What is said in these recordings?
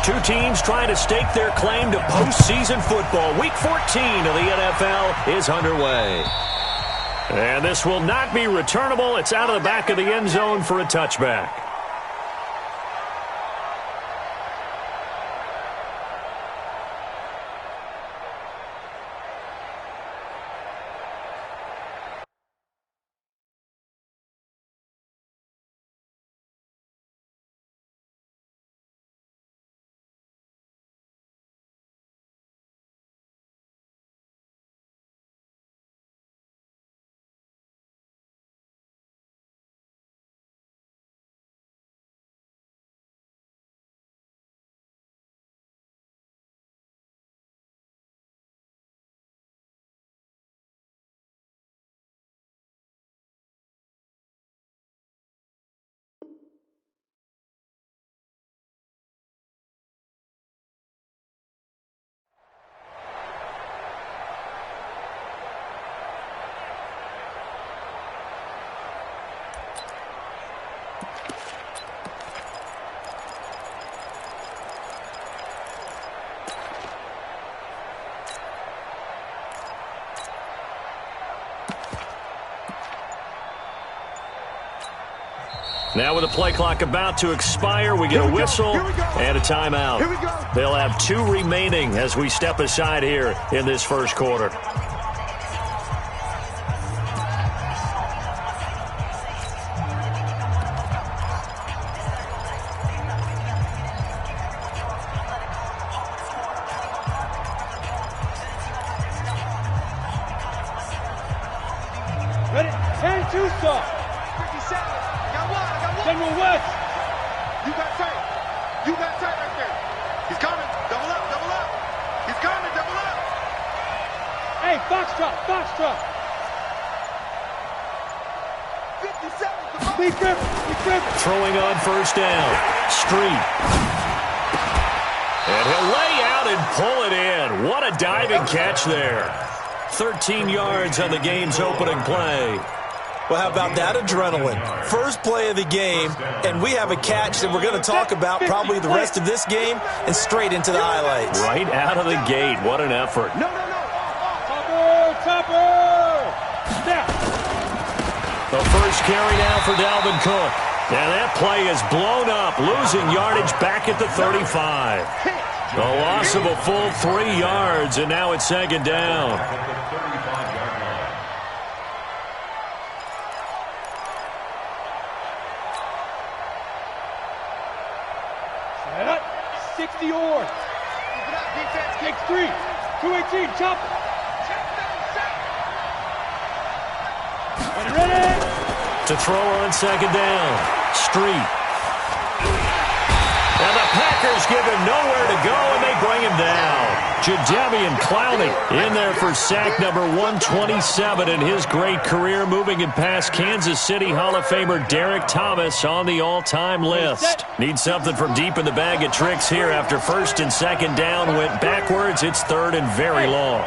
Two teams trying to stake their claim to postseason football. Week 14 of the NFL is underway. And this will not be returnable. It's out of the back of the end zone for a touchback. Now with the play clock about to expire, we get a whistle and a timeout. They'll have 2 remaining as we step aside here in this first quarter. Ready? 10-2 stop. 57. General West. You got tight. You got tight right there. He's coming. Double up, double up. He's coming, double up. Hey, foxtrot, foxtrot. 57. Be driven. Throwing on first down. Street. And he'll lay out and pull it in. What a diving catch there. 13 yards on the game's opening play. Well, how about that adrenaline? First play of the game, and we have a catch that we're going to talk about probably the rest of this game and straight into the highlights. Right out of the gate. What an effort. No. Topper. Snap. The first carry now for Dalvin Cook. And that play is blown up, losing yardage back at the 35. The loss of a full 3 yards, and now it's second down. 60 yards. Take 3. 218. Chop. Ready. To throw on second down. Street. And the Packers give him nowhere to go, and they bring him down. Jadeveon Clowney in there for sack number 127 in his great career, moving it past Kansas City Hall of Famer Derek Thomas on the all-time list. Needs something from deep in the bag of tricks here after first and second down went backwards. It's third and very long.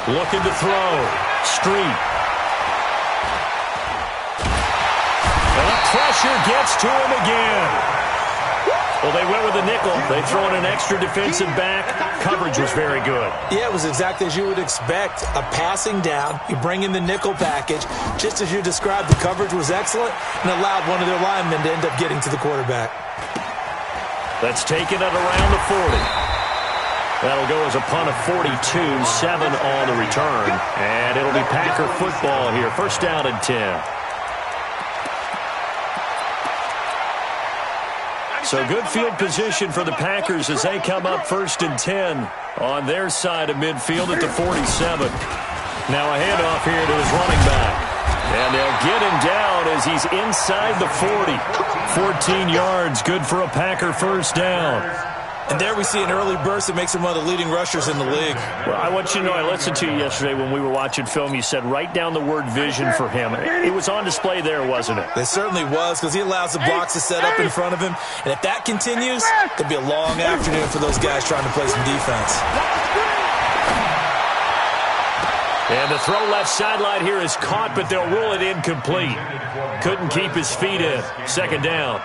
Looking to throw. Street. Pressure gets to him again. Well, they went with a nickel. They throw in an extra defensive back. Coverage was very good. Yeah, it was exactly as you would expect. A passing down. You bring in the nickel package. Just as you described, the coverage was excellent and allowed one of their linemen to end up getting to the quarterback. That's taken at around the 40. That'll go as a punt of 42, 7 on the return. And it'll be Packer football here. First down and 10. So good field position for the Packers as they come up first and 10 on their side of midfield at the 47. Now a handoff here to his running back. And they'll get him down as he's inside the 40. 14 yards, good for a Packer first down. And there we see an early burst that makes him one of the leading rushers in the league. Well, I want you to know, I listened to you yesterday when we were watching film. You said write down the word vision for him. It was on display there, wasn't it? It certainly was, because he allows the blocks to set up in front of him. And if that continues, it could be a long afternoon for those guys trying to play some defense. And the throw left sideline here is caught, but they'll rule it incomplete. Couldn't keep his feet in. Second down.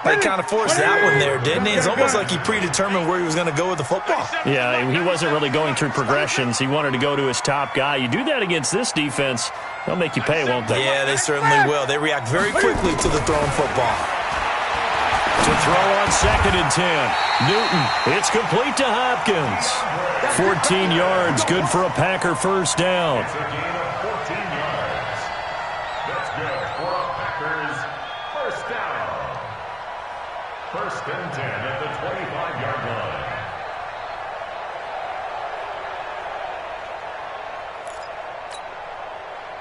They kind of forced that one there, didn't he? It's almost like he predetermined where he was going to go with the football. Yeah, he wasn't really going through progressions. He wanted to go to his top guy. You do that against this defense, they'll make you pay, won't they? Yeah, they certainly will. They react very quickly to the thrown football. To throw on 2nd and 10. Newton, it's complete to Hopkins. 14 yards, good for a Packer first down. It's a gain of 14 yards. That's good for a Packers first down. 1st and 10 at the 25-yard line.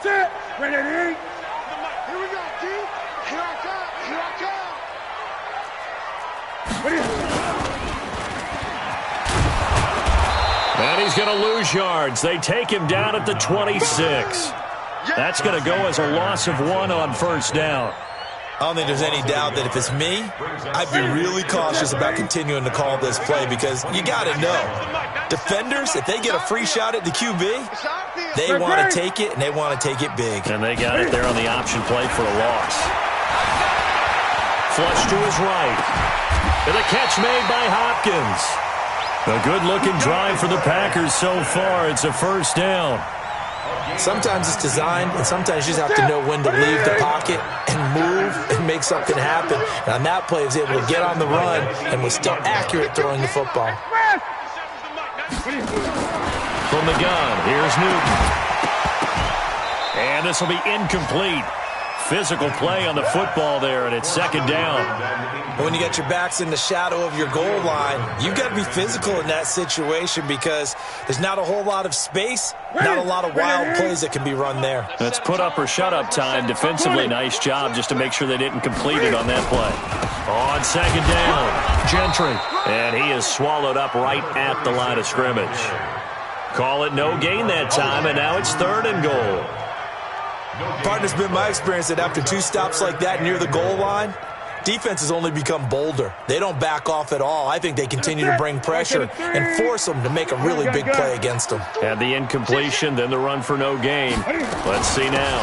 Set. Ready. Here we go, G. Here I come. Here I come. And he's going to lose yards. They take him down at the 26. That's going to go as a loss of 1 on first down. I don't think there's any doubt that if it's me, I'd be really cautious about continuing to call this play because you got to know, defenders, if they get a free shot at the QB, they want to take it, and they want to take it big. And they got it there on the option play for a loss. Flush to his right. And a catch made by Hopkins. A good-looking drive for the Packers so far. It's a first down. Sometimes it's designed, and sometimes you just have to know when to leave the pocket and move and make something happen. And on that play, he was able to get on the run and was still accurate throwing the football. From the gun, here's Newton. And this will be incomplete. Physical play on the football there, and it's second down. When you got your backs in the shadow of your goal line, you've got to be physical in that situation because there's not a whole lot of space, not a lot of wild plays that can be run there. That's put up or shut up time. Defensively, nice job just to make sure they didn't complete it on that play. On second down, Gentry. And he is swallowed up right at the line of scrimmage. Call it no gain that time, and now it's 3rd and goal. Partner, it's been my experience that after 2 stops like that near the goal line, defenses only become bolder. They don't back off at all. I think they continue to bring pressure and force them to make a really big play against them. And the incompletion, then the run for no gain. Let's see now.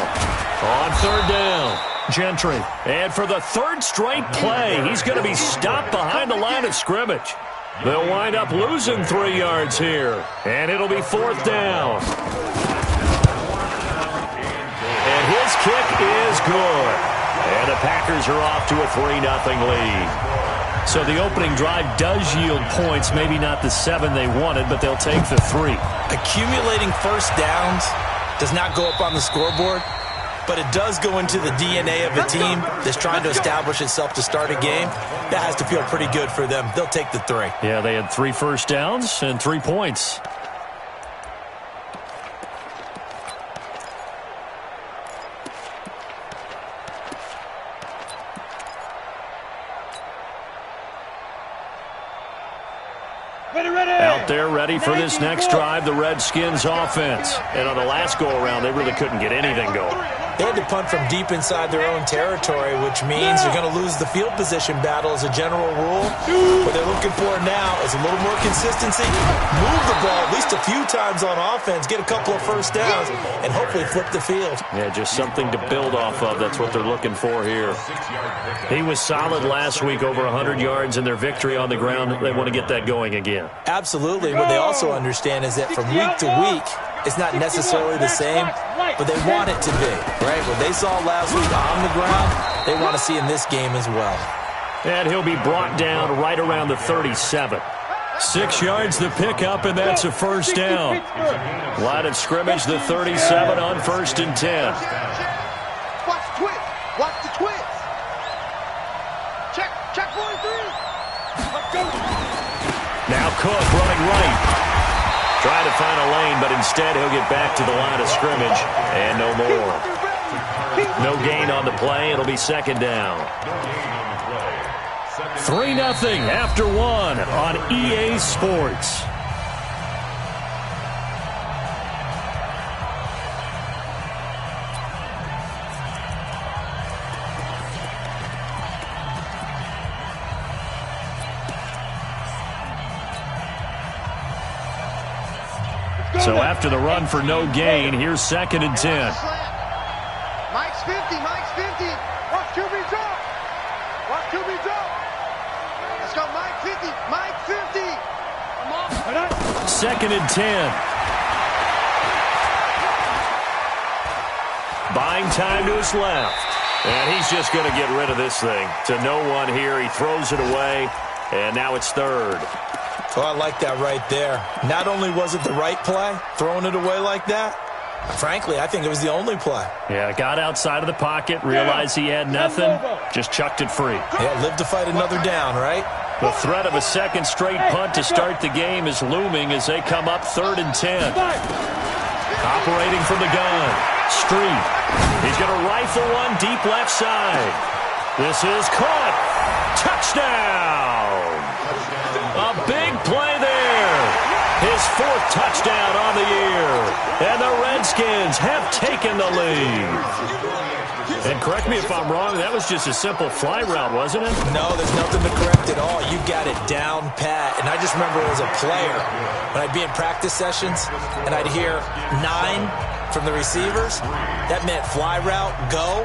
On 3rd down, Gentry. And for the 3rd straight play, he's going to be stopped behind the line of scrimmage. They'll wind up losing 3 yards here. And it'll be 4th down. And his kick is good. And the Packers are off to a 3-0 lead. So the opening drive does yield points, maybe not the 7 they wanted, but they'll take the 3. Accumulating first downs does not go up on the scoreboard, but it does go into the DNA of a team that's trying to establish itself to start a game. That has to feel pretty good for them. They'll take the 3. Yeah, they had 3 first downs and 3 points. Out there ready for this next drive, the Redskins offense. And on the last go-around, they really couldn't get anything going. They had to punt from deep inside their own territory, which means they're going to lose the field position battle as a general rule. What they're looking for now is a little more consistency, move the ball at least a few times on offense, get a couple of first downs, and hopefully flip the field. Yeah, just something to build off of. That's what they're looking for here. He was solid last week, over 100 yards in their victory on the ground. They want to get that going again. Absolutely. What they also understand is that from week to week, it's not necessarily the same, but they want it to be, right? What they saw last week on the ground, they want to see in this game as well. And he'll be brought down right around the 37. 6 yards the pickup, and that's a first down. Line of scrimmage, the 37 on 1st and 10. Watch the twist. Watch the twist. Check 43. Let's go. Now Cook running right. Trying to find a lane, but instead he'll get back to the line of scrimmage, and no more. No gain on the play. It'll be second down. 3-0 after 1 on EA Sports. So after the run for no gain, here's 2nd and 10. Mike's 50. Mike's 50. Watch QB drop. Watch QB drop. Let's go, Mike 50. Mike 50. Come on. 2nd and 10. Buying time to his left. And he's just going to get rid of this thing. To no one here. He throws it away. And now it's 3rd. Oh, I like that right there. Not only was it the right play, throwing it away like that, frankly, I think it was the only play. Yeah, got outside of the pocket, realized he had nothing, just chucked it free. Yeah, live to fight another down, right? The threat of a second straight punt to start the game is looming as they come up 3rd and 10. Operating from the gun. Street. He's going to rifle one deep left side. This is caught. Touchdown. A big play there. His 4th touchdown on the year. And the Redskins have taken the lead. And correct me if I'm wrong, that was just a simple fly route, wasn't it? No, there's nothing to correct at all. You got it down pat. And I just remember as a player, when I'd be in practice sessions, and I'd hear 9 from the receivers, that meant fly route, go.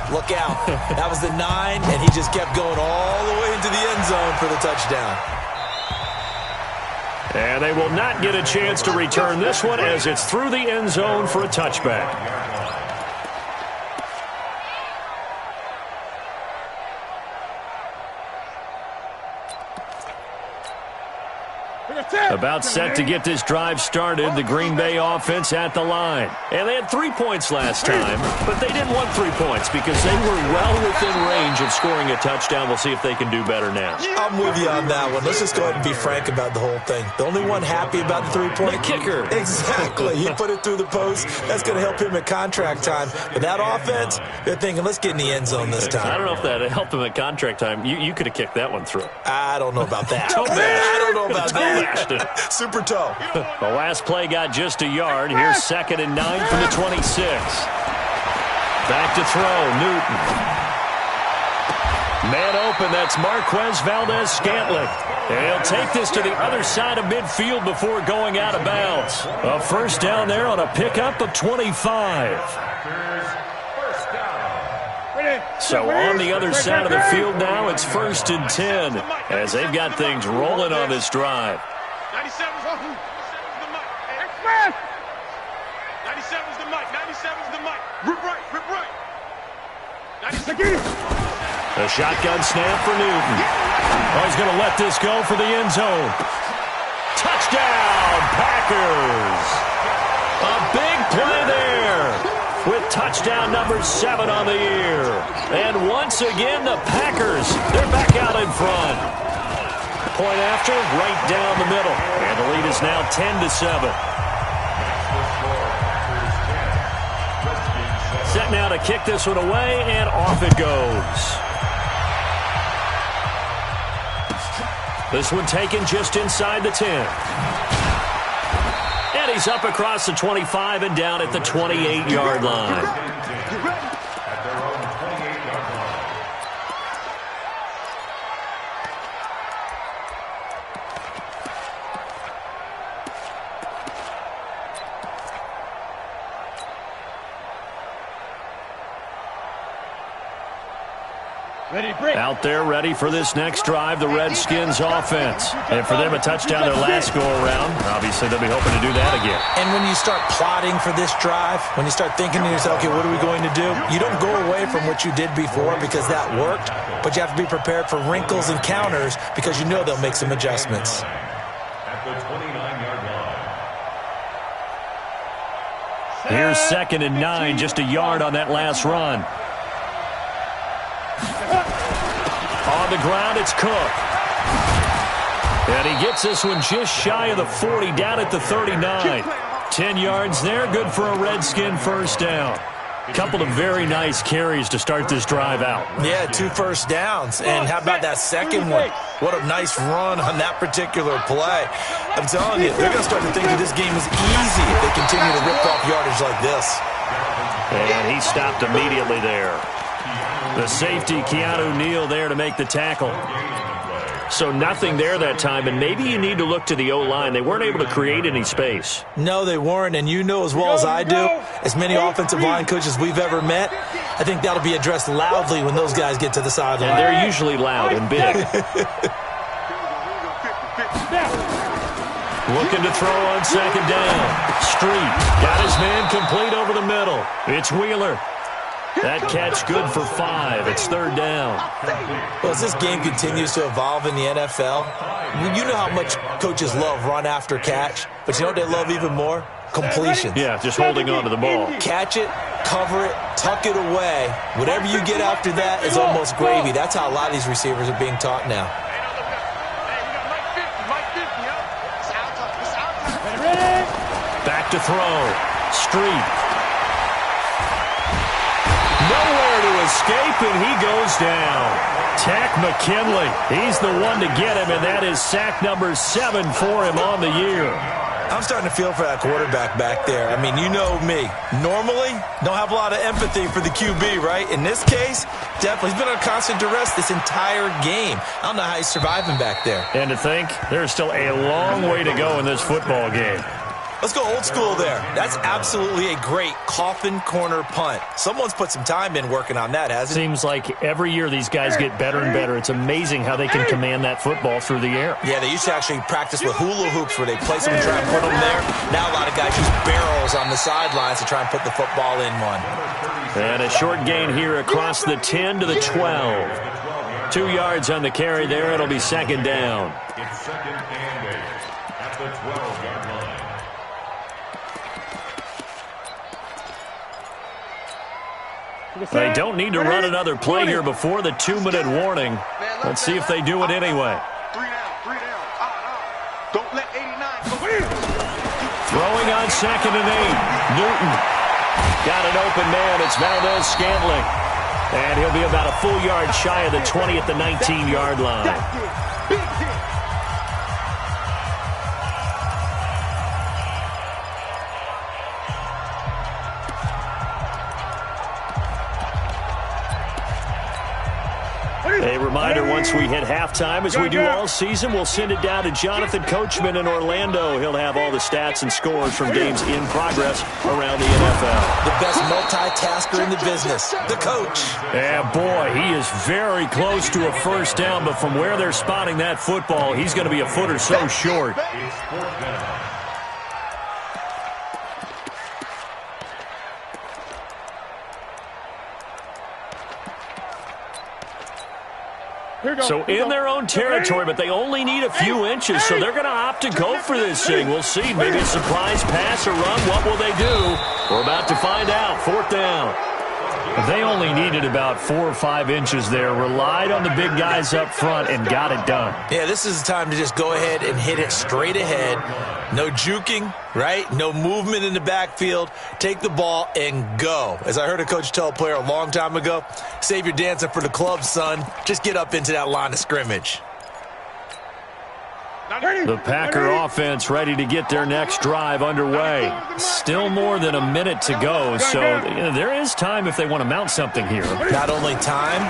Look out. That was the 9, and he just kept going all the way into the end zone for the touchdown. And they will not get a chance to return this one as it's through the end zone for a touchback. About set to get this drive started, the Green Bay offense at the line. And they had 3 points last time, but they didn't want 3 points because they were well within range of scoring a touchdown. We'll see if they can do better now. I'm with you on that one. Let's just go ahead and be frank about the whole thing. The only one happy about the 3-point? The kicker. Exactly. He put it through the post. That's going to help him at contract time. But that offense, they're thinking, let's get in the end zone this time. I don't know if that helped him at contract time. You could have kicked that one through. I don't know about that. I don't know about that. Super toe. The last play got just a yard. Here's 2nd and 9 from the 26. Back to throw, Newton. Man open, that's Marquez Valdez-Scantling. And he'll take this to the other side of midfield before going out of bounds. A first down there on a pickup of 25. So on the other side of the field now, it's 1st and 10 as they've got things rolling on this drive. 97's the mic. Express! 97's the mic. 97's the mic. Rip right. Rip right. 96. A shotgun snap for Newton. Oh, he's going to let this go for the end zone. Touchdown, Packers. A big play there with touchdown number 7 on the year. And once again, the Packers, they're back out in front. Point after, right down the middle. And the lead is now 10-7. Set now to kick this one away, and off it goes. This one taken just inside the 10. And he's up across the 25 and down at the 28-yard line. Out there ready for this next drive, the Redskins offense. And for them, a touchdown their last go-around. Obviously, they'll be hoping to do that again. And when you start plotting for this drive, when you start thinking to yourself, okay, what are we going to do? You don't go away from what you did before because that worked, but you have to be prepared for wrinkles and counters because you know they'll make some adjustments. At the 29-yard line. Here's 2nd and 9, just a yard on that last run. On the ground, it's Cook. And he gets this one just shy of the 40, down at the 39. 10 yards there, good for a Redskin first down. A couple of very nice carries to start this drive out. Yeah, 2 first downs. And how about that second one? What a nice run on that particular play. I'm telling you, they're going to start to think that this game is easy if they continue to rip off yardage like this. And he stopped immediately there. The safety, Keanu Neal, there to make the tackle. So nothing there that time, and maybe you need to look to the O-line. They weren't able to create any space. No, they weren't, and you know as well as I do, as many offensive line coaches we've ever met, I think that'll be addressed loudly when those guys get to the sideline. And they're usually loud and big. Looking to throw on second down. Street got his man complete over the middle. It's Wheeler. That catch good for 5. It's third down. Well, as this game continues to evolve in the NFL, you know how much coaches love run after catch, but you know what they love even more? Completions. Yeah, just holding on to the ball. Catch it, cover it, tuck it away. Whatever you get after that is almost gravy. That's how a lot of these receivers are being taught now. Back to throw. Street. Nowhere to escape, and he goes down. Tack McKinley. He's the one to get him, and that is sack number 7 for him on the year. I'm starting to feel for that quarterback back there. I mean, you know me. Normally, don't have a lot of empathy for the QB, right? In this case, definitely. He's been on constant duress this entire game. I don't know how he's surviving back there. And to think, there's still a long way to go in this football game. Let's go old school there. That's absolutely a great coffin corner punt. Someone's put some time in working on that, hasn't it? Seems like every year these guys get better and better. It's amazing how they can command that football through the air. Yeah, they used to actually practice with hula hoops where they place them and try and put them there. Now a lot of guys use barrels on the sidelines to try and put the football in one. And a short gain here across the 10 to the 12. 2 yards on the carry there. It'll be second down. It's second and 8 at the 12-yard line. They don't need to run another play here before the 2-minute warning. Let's see if they do it anyway. 3 down. Don't let 89 go. Throwing on second and 8. Newton got an open man. It's Valdez-Scantling. And he'll be about a full yard shy of the 20 at the 19-yard line. Big hit. A reminder, once we hit halftime, as we do all season, we'll send it down to Jonathan Coachman in Orlando. He'll have all the stats and scores from games in progress around the NFL. The best multitasker in the business, the coach. Yeah, boy, he is very close to a first down, but from where they're spotting that football, he's going to be a foot or so short. It's fourth down. So in their own territory, but they only need a few inches, so they're going to opt to go for this thing. We'll see. Maybe a surprise pass or run. What will they do? We're about to find out. Fourth down. They only needed about 4 or 5 inches there, relied on the big guys up front, and got it done. Yeah, this is the time to just go ahead and hit it straight ahead. No juking, right? No movement in the backfield. Take the ball and go. As I heard a coach tell a player a long time ago, save your dancing for the club, son. Just get up into that line of scrimmage. The Packer offense ready to get their next drive underway. Still more than a minute to go, so there is time if they want to mount something here. Not only time,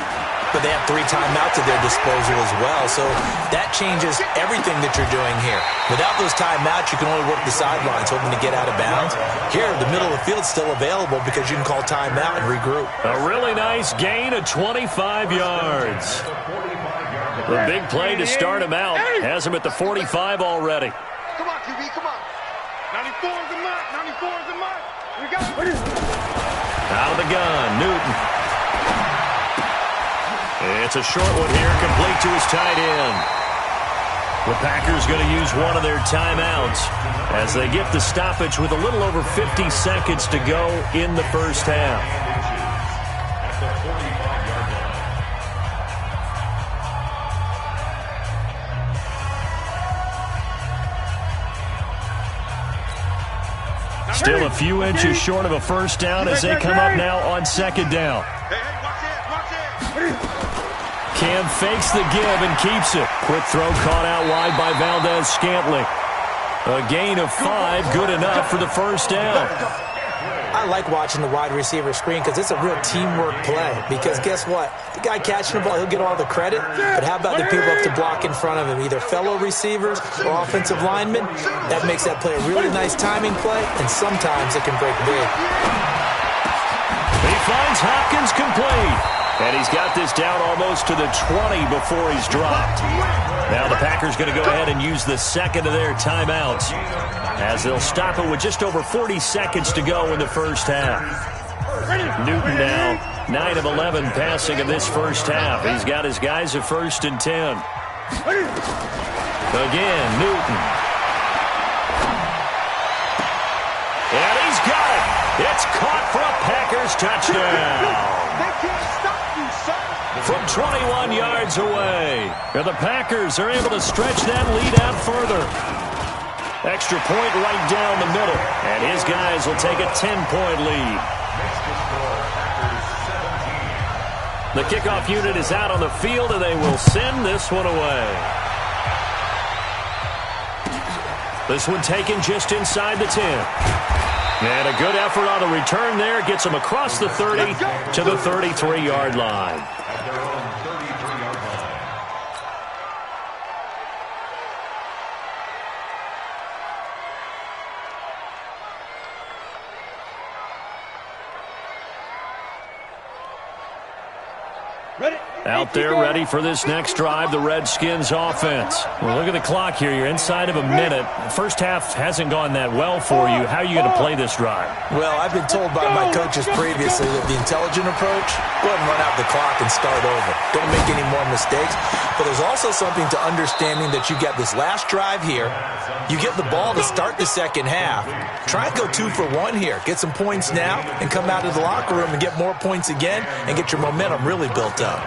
but they have 3 timeouts at their disposal as well, so that changes everything that you're doing here. Without those timeouts, you can only work the sidelines, hoping to get out of bounds. Here, the middle of the field's still available because you can call timeout and regroup. A really nice gain of 25 yards. The big play to start him out has him at the 45 already. Come on, QB, come on. 94 is the mark. 94 is the mark. We got it. Out of the gun, Newton. It's a short one here, complete to his tight end. The Packers going to use one of their timeouts as they get the stoppage with a little over 50 seconds to go in the first half. Still a few inches short of a first down as they come up now on second down. Hey, watch it. Cam fakes the give and keeps it. Quick throw caught out wide by Valdez-Scantling. A gain of 5, good enough for the first down. I like watching the wide receiver screen because it's a real teamwork play. Because guess what? The guy catching the ball, he'll get all the credit. But how about the people up to block in front of him, either fellow receivers or offensive linemen? That makes that play a really nice timing play, and sometimes it can break big. He finds Hopkins complete. And he's got this down almost to the 20 before he's dropped. Now the Packers going to go ahead and use the second of their timeouts as they'll stop it with just over 40 seconds to go in the first half. Newton now 9 of 11 passing in this first half. He's got his guys at 1st and 10. Again, Newton. And he's got it. It's caught for a Packers touchdown. They can't stop you, son. From 21 yards away. And the Packers are able to stretch that lead out further. Extra point right down the middle. And his guys will take a 10-point lead. The kickoff unit is out on the field, and they will send this one away. This one taken just inside the 10. And a good effort on the return there. Gets them across the 30 to the 33-yard line. At their own 33-yard line. Out there ready for this next drive, the Redskins offense. Well, look at the clock here. You're inside of a minute. First half hasn't gone that well for you. How are you going to play this drive? Well, I've been told by my coaches previously that the intelligent approach, go ahead and run out the clock and start over. Don't make any more mistakes. But there's also something to understanding that you get this last drive here. You get the ball to start the second half. Try and go 2 for 1 here. Get some points now and come out of the locker room and get more points again and get your momentum really built up.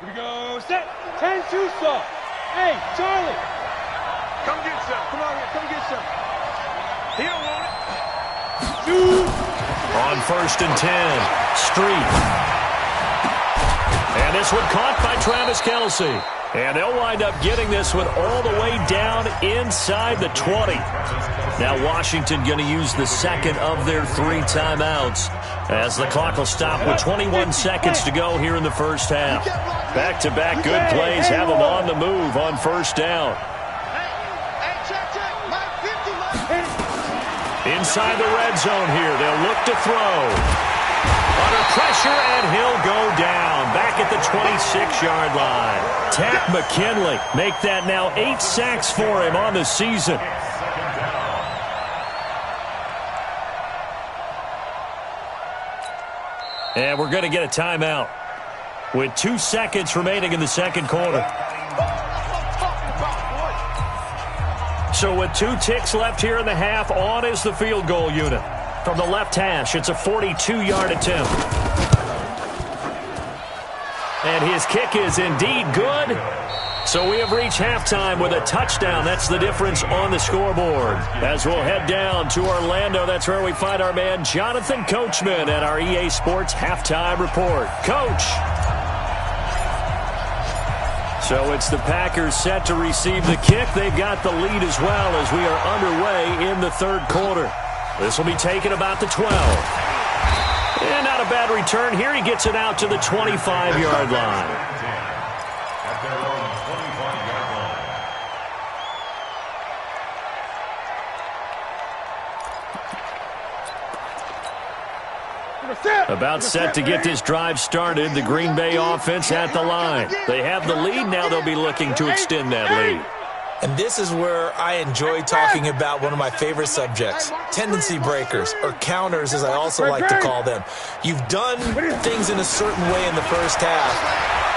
Here we go. Set. 10-2 saw. Hey, Charlie. Come get some. Come on here. Come get some. He don't want it. Shoot. On 1st and 10, Street. And this one caught by Travis Kelce. And they'll wind up getting this one all the way down inside the 20. Now Washington going to use the second of their 3 timeouts as the clock will stop with 21 seconds to go here in the first half. Back-to-back good plays have them on the move on 1st down. Hey, check. Mike 50, Mike. Inside the red zone here, they'll look to throw. Under pressure, and he'll go down. Back at the 26-yard line. Takk McKinley make that now 8 sacks for him on the season. And we're going to get a timeout with 2 seconds remaining in the second quarter. So with 2 ticks left here in the half, on is the field goal unit. From the left hash, it's a 42-yard attempt. And his kick is indeed good. So we have reached halftime with a touchdown. That's the difference on the scoreboard. As we'll head down to Orlando, that's where we find our man Jonathan Coachman at our EA Sports Halftime Report. Coach. So it's the Packers set to receive the kick. They've got the lead as well as we are underway in the third quarter. This will be taken about the 12. And not a bad return here. He gets it out to the 25-yard line. At their own 25-yard line. About set to get this drive started. The Green Bay offense at the line. They have the lead. Now they'll be looking to extend that lead. And this is where I enjoy talking about one of my favorite subjects, tendency breakers, or counters as I also like to call them. You've done things in a certain way in the first half,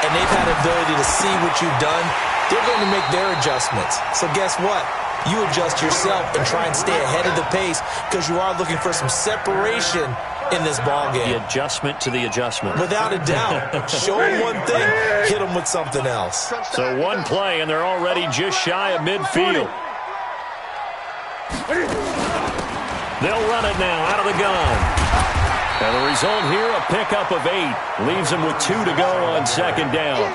and they've had the ability to see what you've done. They're going to make their adjustments. So guess what? You adjust yourself and try and stay ahead of the pace because you are looking for some separation in this ball game. The adjustment to the adjustment. Without a doubt. Show them one thing, hit them with something else. So one play, and they're already just shy of midfield. They'll run it now out of the gun. And the result here, a pickup of 8. Leaves him with 2 to go on second down.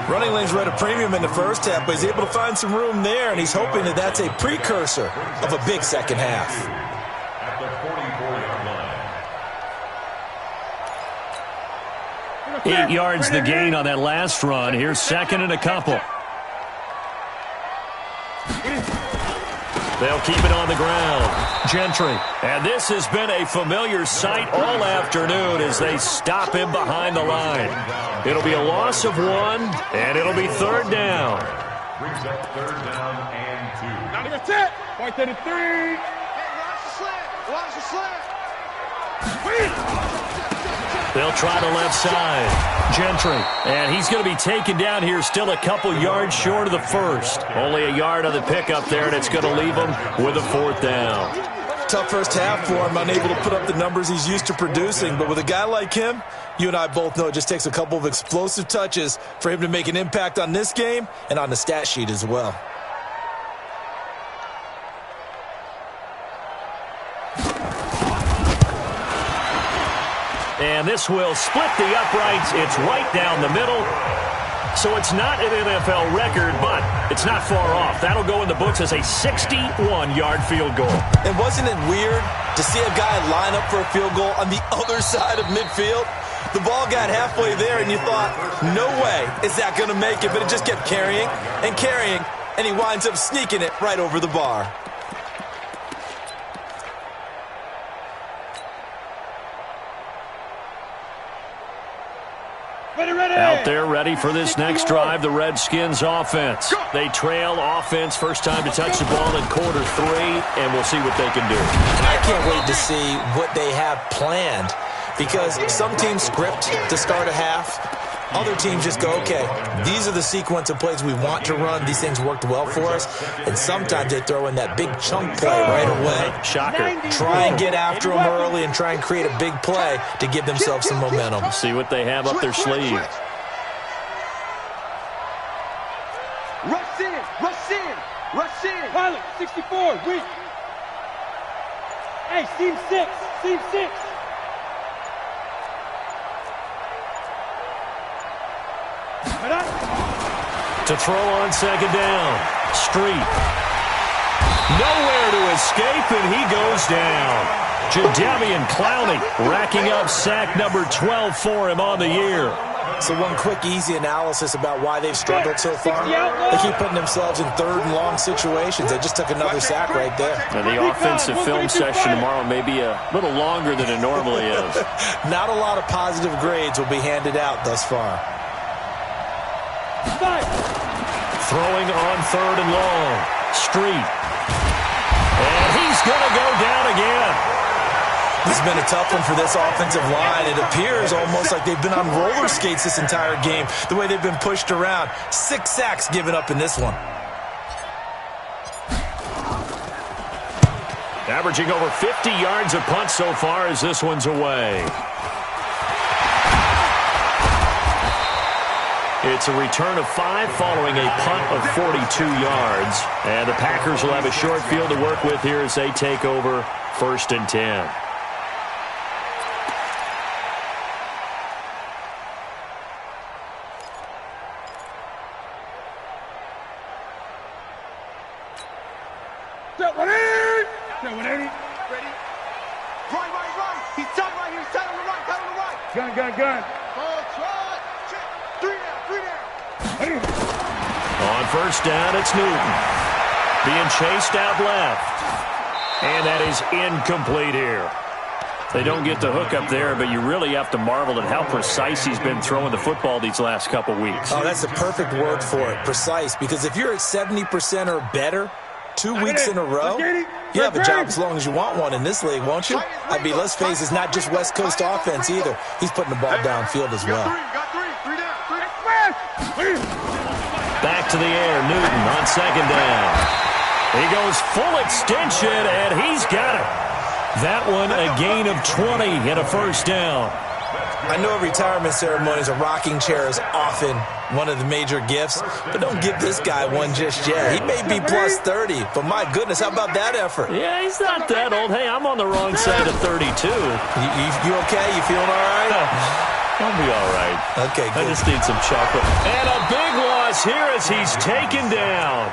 Running lanes were at a premium in the first half, but he's able to find some room there, and he's hoping that that's a precursor of a big second half. At the 44-yard line. 8 yards the gain on that last run. Here's second and a couple. They'll keep it on the ground. Gentry. And this has been a familiar sight all afternoon as they stop him behind the line. It'll be a loss of 1, and it'll be third down. Brings up third down and 2. That's it. Point to the 3. Hey, watch the slant. Watch the slant. They'll try the left side. Gentry. And he's going to be taken down here still a couple yards short of the first. Only a yard on the pickup there, and it's going to leave him with a fourth down. Tough first half for him, unable to put up the numbers he's used to producing. But with a guy like him, you and I both know it just takes a couple of explosive touches for him to make an impact on this game and on the stat sheet as well. And this will split the uprights. It's right down the middle. So it's not an NFL record, but it's not far off. That'll go in the books as a 61-yard field goal. And wasn't it weird to see a guy line up for a field goal on the other side of midfield? The ball got halfway there, and you thought, no way is that going to make it. But it just kept carrying, and he winds up sneaking it right over the bar. Out there ready for this next drive, the Redskins offense. They trail offense first time to touch the ball in quarter 3, and we'll see what they can do. I can't wait to see what they have planned, because some teams script to start a half. Other teams just go, okay, these are the sequence of plays we want to run. These things worked well for us. And sometimes they throw in that big chunk play right away. Shocker. Try and get after them early and try and create a big play to give themselves some momentum. See what they have up their sleeve. Rush in, rush in, rush in. Pilot, 64, weak. Hey, seam 6, seam 6. To throw on second down. Street. Nowhere to escape, and he goes down. Jadeveon Clowney racking up sack number 12 for him on the year. So one quick, easy analysis about why they've struggled so far. They keep putting themselves in third and long situations. They just took another sack right there. And the offensive film session tomorrow may be a little longer than it normally is. Not a lot of positive grades will be handed out thus far. Throwing on third and long. Street. And he's going to go down again. This has been a tough one for this offensive line. It appears almost like they've been on roller skates this entire game, the way they've been pushed around. 6 sacks given up in this one. Averaging over 50 yards a punt so far as this one's away. It's a return of 5 following a punt of 42 yards. And the Packers will have a short field to work with here as they take over first and 10. Ready? Right. He's tight right here. He's tight on the right. Tight on the right. Gun. Try. Check. 3 down. On first down, it's Newton. Being chased out left. And that is incomplete here. They don't get the hook up there, but you really have to marvel at how precise he's been throwing the football these last couple weeks. Oh, that's the perfect word for it, precise, because if you're at 70% or better 2 weeks in a row, you have a job as long as you want one in this league, won't you? I mean, let's face it, it's not just West Coast offense either. He's putting the ball downfield as well. Got three down. Back to the air, Newton on second down. He goes full extension, and he's got it. That one a gain of 20 and a first down. I know retirement ceremonies, a rocking chair is often one of the major gifts, but don't give this guy one just yet. He may be plus 30, but my goodness, how about that effort? Yeah, he's not that old. Hey, I'm on the wrong side of 32. You okay? You feeling all right? I'll be all right. Okay, good. I just need some chocolate. And a big loss here as he's taken down.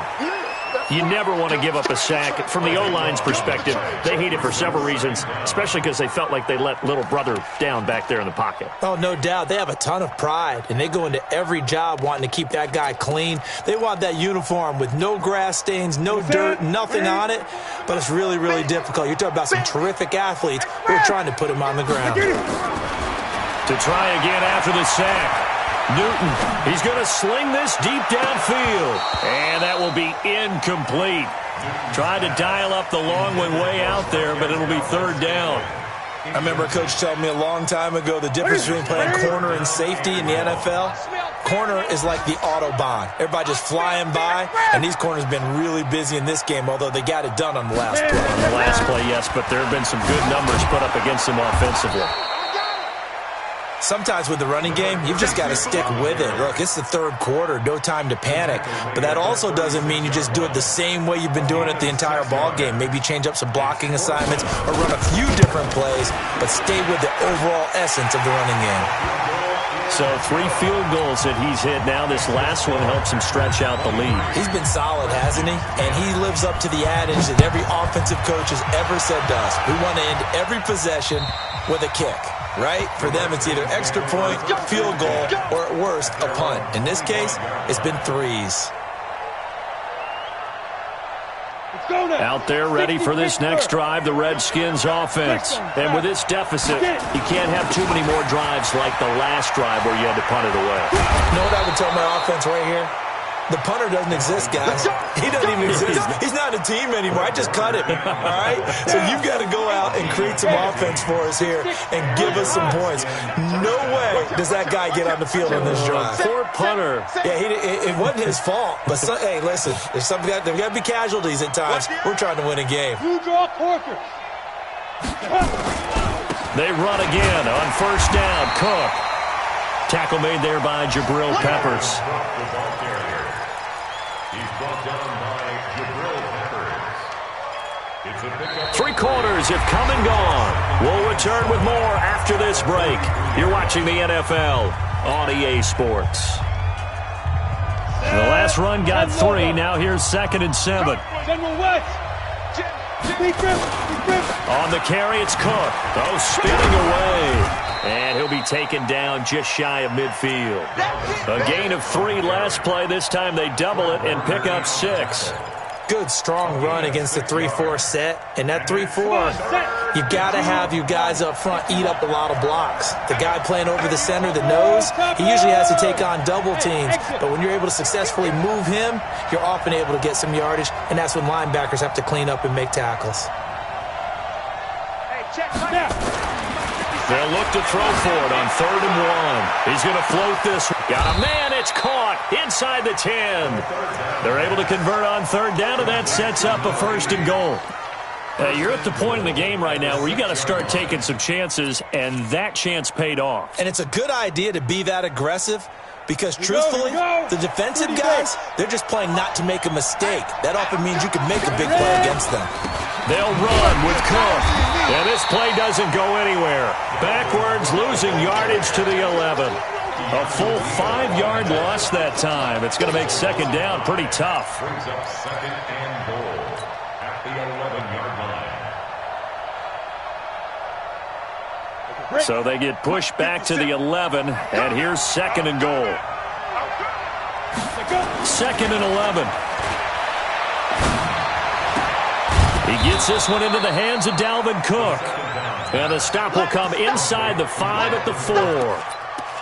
You never want to give up a sack. From the O-line's perspective, they hate it for several reasons, especially because they felt like they let little brother down back there in the pocket. Oh, no doubt. They have a ton of pride, and they go into every job wanting to keep that guy clean. They want that uniform with no grass stains, no dirt, nothing on it, but it's really, really difficult. You're talking about some terrific athletes who are trying to put him on the ground. To try again after the sack. Newton, he's going to sling this deep downfield. And that will be incomplete. Tried to dial up the long one way out there, but it'll be third down. I remember a coach telling me a long time ago the difference between playing corner and safety in the NFL. Corner is like the Autobahn. Everybody just flying by, and these corners have been really busy in this game, although they got it done on the last play. On the last play, yes, but there have been some good numbers put up against them offensively. Sometimes with the running game, you've just got to stick with it. Look, it's the third quarter, no time to panic. But that also doesn't mean you just do it the same way you've been doing it the entire ball game. Maybe change up some blocking assignments or run a few different plays, but stay with the overall essence of the running game. So 3 field goals that he's hit now. This last one helps him stretch out the lead. He's been solid, hasn't he? And he lives up to the adage that every offensive coach has ever said to us. We want to end every possession with a kick. Right? For them, it's either extra point, field goal, or at worst, a punt. In this case, it's been threes. Out there ready for this next drive, the Redskins offense. And with this deficit, you can't have too many more drives like the last drive where you had to punt it away. You know what I would tell my offense right here? The punter doesn't exist, guys. He doesn't even exist. He's not a team anymore. I just cut him, all right? So you've got to go out and create some offense for us here and give us some points. No way does that guy get on the field on this drive. Poor punter. Yeah, it wasn't his fault. But, hey, listen, there's got to be casualties at times. We're trying to win a game. They run again on first down. Cook. Tackle made there by Jabril Peppers. Three quarters have come and gone. We'll return with more after this break. You're watching the NFL on EA Sports. The last run got 3. Now here's 2nd and 7. On the carry, it's Cook. Oh, spinning away. And he'll be taken down just shy of midfield. A gain of 3 last play. This time they double it and pick up 6. Good, strong run against the 3-4 set. And that 3-4, you've got to have your guys up front eat up a lot of blocks. The guy playing over the center, the nose, he usually has to take on double teams. But when you're able to successfully move him, you're often able to get some yardage. And that's when linebackers have to clean up and make tackles. They'll look to throw for it on 3rd and 1. He's going to float this. Got a man. It's caught inside the 10. They're able to convert on 3rd down, and that sets up a 1st and goal. You're at the point in the game right now where you got to start taking some chances, and that chance paid off. And it's a good idea to be that aggressive because, truthfully, the defensive guys, they're just playing not to make a mistake. That often means you can make a big play against them. They'll run with Cook. And this play doesn't go anywhere. Backwards, losing yardage to the 11. A full 5-yard loss that time. It's going to make 2nd down pretty tough. Brings up 2nd and goal at the 11-yard line. So they get pushed back to the 11, and here's 2nd and goal. 2nd and 11. He gets this one into the hands of Dalvin Cook. And the stop will come inside the 5 at the 4.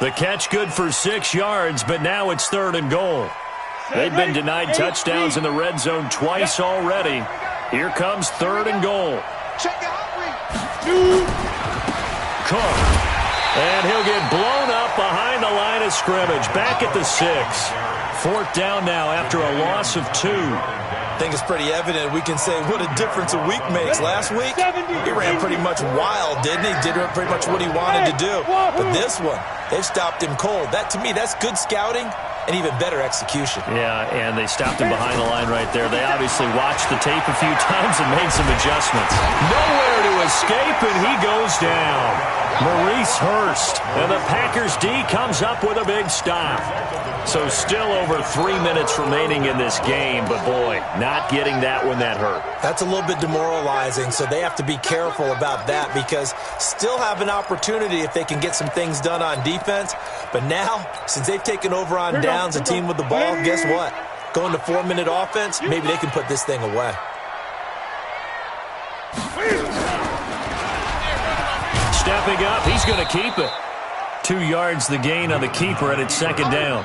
The catch good for 6 yards, but now it's 3rd and goal. They've been denied touchdowns in the red zone twice already. Here comes 3rd and goal. Cook. And he'll get blown up behind the line of scrimmage. Back at the 6. 4th down now after a loss of 2. I think it's pretty evident. We can say what a difference a week makes. Last week, he ran pretty much wild, didn't he? Did pretty much what he wanted to do. But this one, they've stopped him cold. That, to me, that's good scouting and even better execution. Yeah, and they stopped him behind the line right there. They obviously watched the tape a few times and made some adjustments. Nowhere to escape, and he goes down. Maurice Hurst, and the Packers D comes up with a big stop. So still over 3 minutes remaining in this game, but boy, not getting that when that hurt. That's a little bit demoralizing, so they have to be careful about that because still have an opportunity if they can get some things done on defense. But now, since they've taken over on downs, a team with the ball, guess what? Going to 4-minute offense, maybe they can put this thing away. Stepping up, he's going to keep it. 2 yards the gain on the keeper, and it's 2nd down.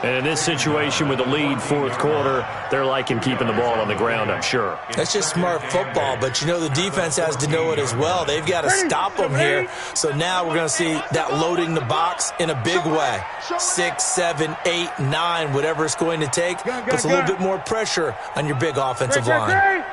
And in this situation with the lead, 4th quarter, they're liking keeping the ball on the ground, I'm sure. That's just smart football, but you know the defense has to know it as well. They've got to stop them here. So now we're going to see that loading the box in a big way. 6, 7, 8, 9, whatever it's going to take, puts a little bit more pressure on your big offensive line.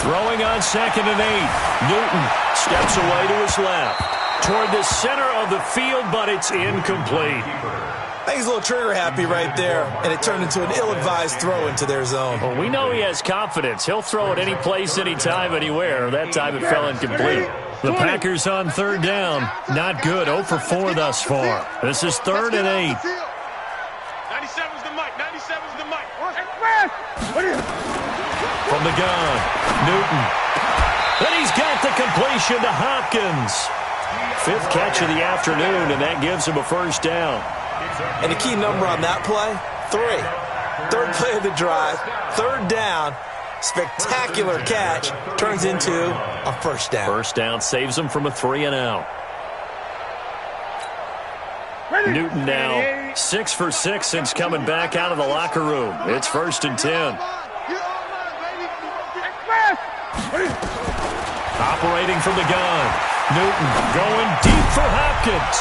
Throwing on 2nd and 8. Newton steps away to his left. Toward the center of the field, but it's incomplete. I think he's a little trigger happy right there, and it turned into an ill-advised throw into their zone. Well, we know he has confidence. He'll throw it any place, anytime, anywhere. That time it fell incomplete. The Packers on 3rd down. Not good. 0 for 4 thus far. This is 3rd and 8. 97's the mic. 97's the mic. From the gun, Newton. And he's got the completion to Hopkins. 5th catch of the afternoon, and that gives him a 1st down. And the key number on that play, 3. 3rd play of the drive, 3rd down, spectacular catch, turns into a 1st down. 1st down saves him from a 3 and out. Newton now 6 for 6 since coming back out of the locker room. It's 1st and 10. Operating from the gun. Newton going deep for Hopkins.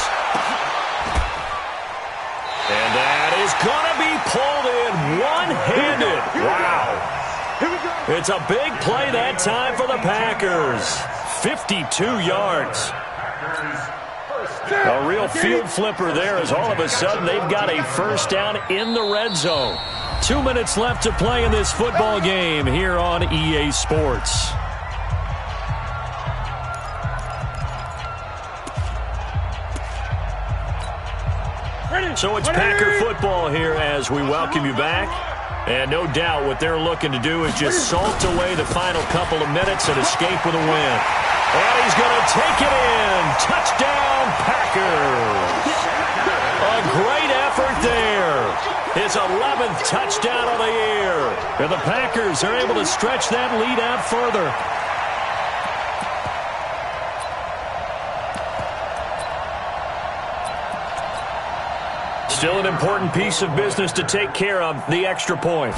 And that is going to be pulled in one-handed. Wow. It's a big play that time for the Packers. 52 yards. A real field flipper there as all of a sudden they've got a 1st down in the red zone. 2 minutes left to play in this football game here on EA Sports. So it's Packer football here as we welcome you back. And no doubt what they're looking to do is just salt away the final couple of minutes and escape with a win. And he's going to take it in. Touchdown, Packers. A great effort there. His 11th touchdown of the year. And the Packers are able to stretch that lead out further. Still an important piece of business to take care of, the extra point.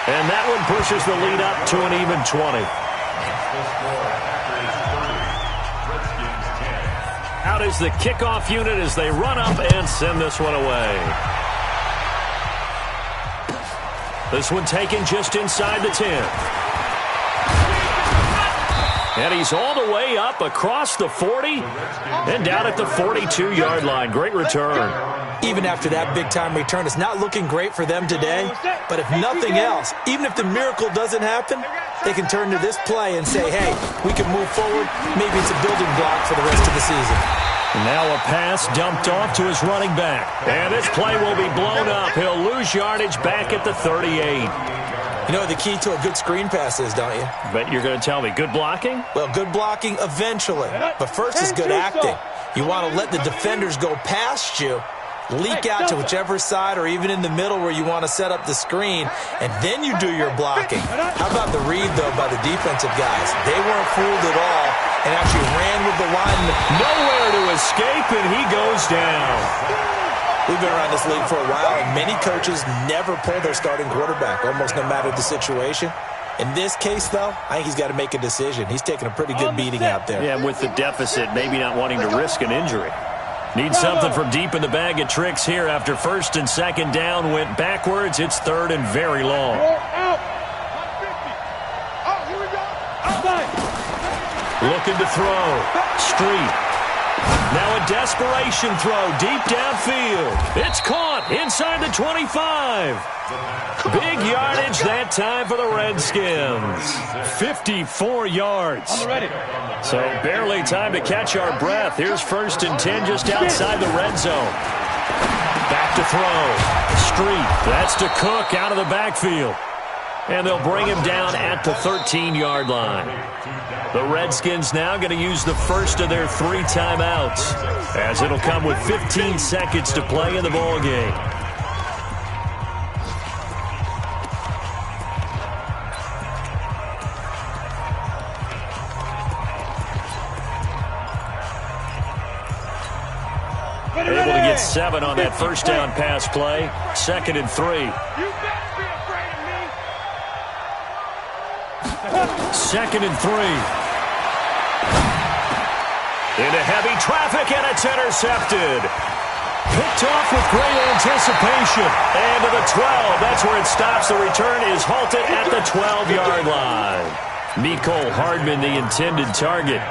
And that one pushes the lead up to an even 20. Out is the kickoff unit as they run up and send this one away. This one taken just inside the 10. And he's all the way up across the 40 and down at the 42-yard line. Great return. Even after that big-time return, it's not looking great for them today. But if nothing else, even if the miracle doesn't happen, they can turn to this play and say, hey, we can move forward. Maybe it's a building block for the rest of the season. Now a pass dumped off to his running back. And this play will be blown up. He'll lose yardage back at the 38. You know what the key to a good screen pass is, don't you? Bet you're going to tell me. Good blocking? Well, good blocking eventually. But first is good acting. You want to let the defenders go past you, leak out to whichever side or even in the middle where you want to set up the screen, and then you do your blocking. How about the read, though, by the defensive guys? They weren't fooled at all and actually ran with the lineman. Nowhere to escape, and he goes down. We've been around this league for a while, and many coaches never pull their starting quarterback, almost no matter the situation. In this case, though, I think he's got to make a decision. He's taking a pretty good beating out there. Yeah, with the deficit, maybe not wanting to risk an injury. Needs something from deep in the bag of tricks here after first and second down went backwards. It's third and very long. Out. Oh, here we go. Outside. Looking to throw. Street. Now a desperation throw deep downfield. It's caught inside the 25. Big yardage that time for the Redskins. 54 yards. On the ready. So barely time to catch our breath. Here's first and 10 just outside the red zone. Back to throw. Street. That's to Cook out of the backfield. And they'll bring him down at the 13-yard line. The Redskins now going to use the first of their 3 timeouts, as it'll come with 15 seconds to play in the ballgame. Able to get 7 on that first down pass play. Second and 3. You better be afraid of me. Second and 3. Into heavy traffic, and it's intercepted. Picked off with great anticipation. And to the 12. That's where it stops. The return is halted at the 12-yard line. Mecole Hardman, the intended target.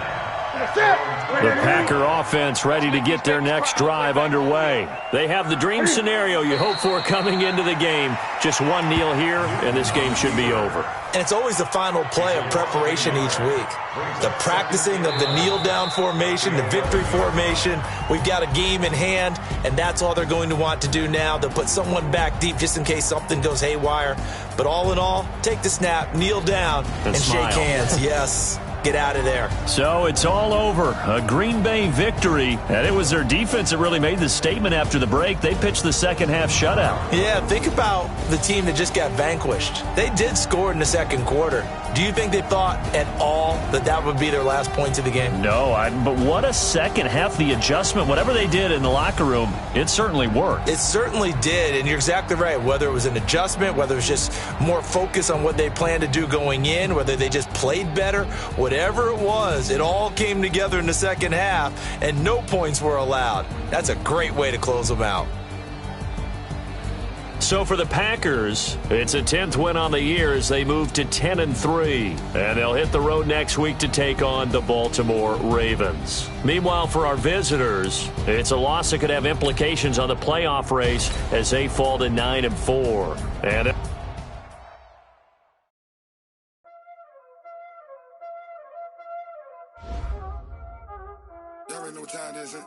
The Packer offense ready to get their next drive underway. They have the dream scenario you hope for coming into the game. Just one kneel here, and this game should be over. And it's always the final play of preparation each week. The practicing of the kneel-down formation, the victory formation. We've got a game in hand, and that's all they're going to want to do now. They'll put someone back deep just in case something goes haywire. But all in all, take the snap, kneel down, and shake hands. Yes. Get out of there. So it's all over. A Green Bay victory. And it was their defense that really made the statement after the break. They pitched the second half shutout. Yeah, think about the team that just got vanquished. They did score in the second quarter. Do you think they thought at all that that would be their last points of the game? No, but what a second half. The adjustment, whatever they did in the locker room, it certainly worked. It certainly did, and you're exactly right. Whether it was an adjustment, whether it was just more focus on what they planned to do going in, whether they just played better, whatever it was, it all came together in the second half, and no points were allowed. That's a great way to close them out. So for the Packers, it's a 10th win on the year as they move to 10-3. And they'll hit the road next week to take on the Baltimore Ravens. Meanwhile, for our visitors, it's a loss that could have implications on the playoff race as they fall to 9-4. And Y'all already know what time it is, huh?